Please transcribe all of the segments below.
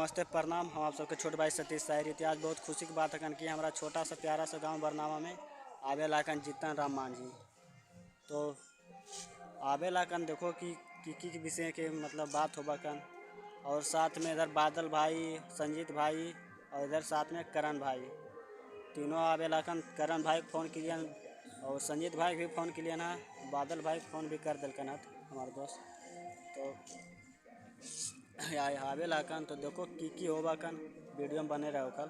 नमस्ते प्रणाम। हम आप सबके छोटे भाई सतीश शायर। इतिहास बहुत खुशी की बात है कि हमारा छोटा सा प्यारा सा गांव बरनावा में आवे लाकन जीतन राम मांझी। तो आवे लाकन देखो कि के विषय के मतलब बात होबा कन, और साथ में इधर बादल भाई, संजीत भाई और इधर साथ में करण भाई, तीनों आवे लाकन। करण भाई को फ़ोन किए और संजीत भाई भी फ़ोन किए ना, बादल भाई फ़ोन भी कर दिलकन हमारे दोस्त। तो आवे लाकन तो देखो की होबा कन, वीडियो में बने रहो कल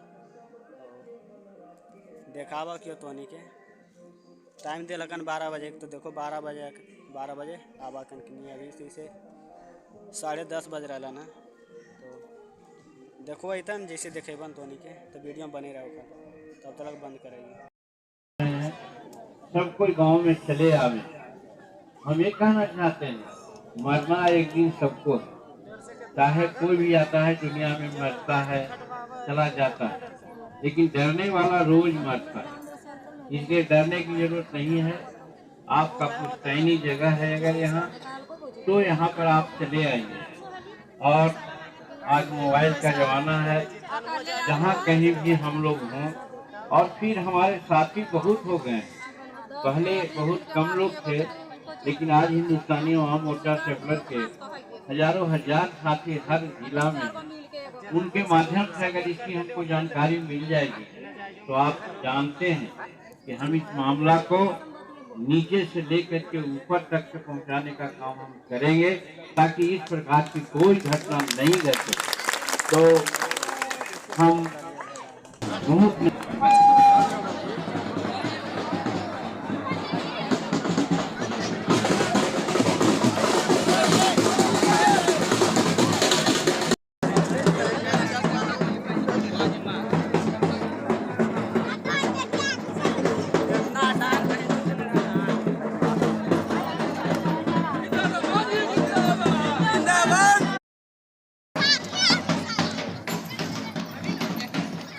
देखावा क्यों तोनी के टाइम दे लगन 12 बजे। तो देखो 12 बजे आवा कन कि नहीं, अभी से 10:30 बज रहा ना। तो देखो इतन जैसे देखेबन तोनी के तो वीडियो में बने रहो कल, तब तक बंद करेंगे। सब कोई गांव में चले आवे। हम ये कहना चाहते हैं, मरना एक दिन सबको है। चाहे कोई भी आता है दुनिया में, मरता है चला जाता है, लेकिन डरने वाला रोज मरता है। इसलिए डरने की जरूरत नहीं है। आपका पुश्तैनी जगह है अगर यहाँ, तो यहाँ पर आप चले आइए। और आज मोबाइल का जमाना है, जहाँ कहीं भी हम लोग हों। और फिर हमारे साथी बहुत हो गए हैं। पहले बहुत कम लोग थे, लेकिन आज हिंदुस्तानी आवाम मोर्चा ट्रेवलर के हजारों हजार साथी हर जिला में। उनके माध्यम से अगर इसकी हमको जानकारी मिल जाएगी, तो आप जानते हैं कि हम इस मामला को नीचे से लेकर के ऊपर तक के पहुंचाने का काम हम करेंगे, ताकि इस प्रकार की कोई घटना नहीं घटे। तो हम बहुत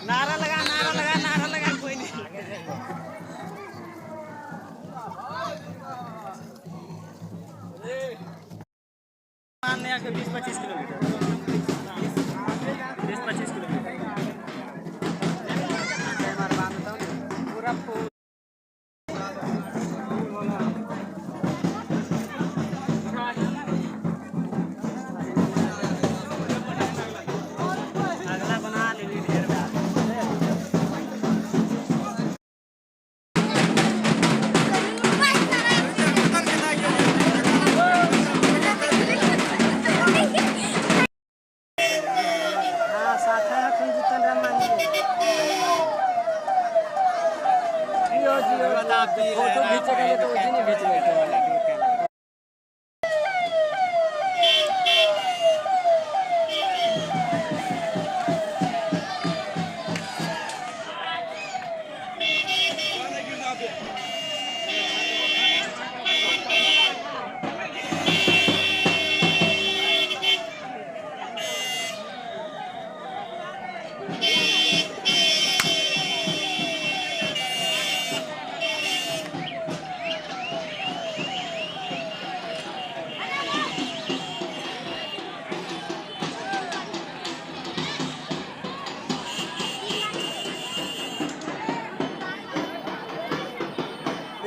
नारा लगा कोई नहीं। 20-25 किलोमीटर, 20-25 किलोमीटर पूरा अगला बना ले ढेर फोटो खींचेगा तो उसी ने खींच लेते।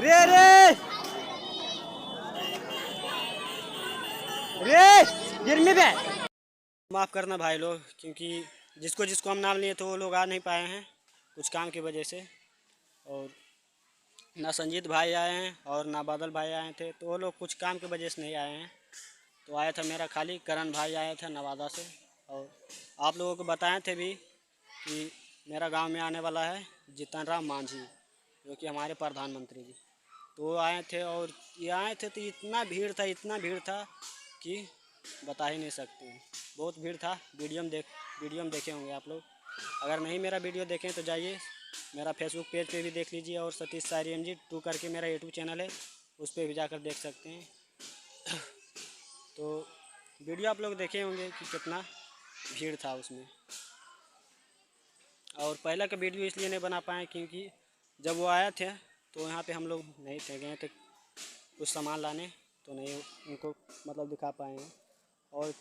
रे रे रे गिरने पे माफ़ करना भाई लोग, क्योंकि जिसको हम नाम लिए तो वो लोग आ नहीं पाए हैं कुछ काम की वजह से। और ना संजीत भाई आए हैं और ना बादल भाई आए थे, तो वो लोग कुछ काम की वजह से नहीं आए हैं। तो आया था मेरा खाली करण भाई आए थे नवादा से। और आप लोगों को बताए थे भी कि मेरा गांव में आने वाला है जीतन राम मांझी, जो कि हमारे प्रधानमंत्री जी। तो वो आए थे, और ये आए थे तो इतना भीड़ था कि बता ही नहीं सकते हैं। बहुत भीड़ था। वीडियो में देखे होंगे आप लोग। अगर नहीं मेरा वीडियो देखें तो जाइए मेरा फेसबुक पेज पे भी देख लीजिए, और सतीश शायर MG 2 करके मेरा यूट्यूब चैनल है, उस पर भी जाकर देख सकते हैं। तो वीडियो आप लोग देखे होंगे कि कितना भीड़ था उसमें। और पहला का वीडियो इसलिए नहीं बना पाए क्योंकि जब वो आया थे तो यहाँ पे हम लोग नहीं थे, गए थे कुछ सामान लाने, तो नहीं उनको मतलब दिखा पाए हैं। और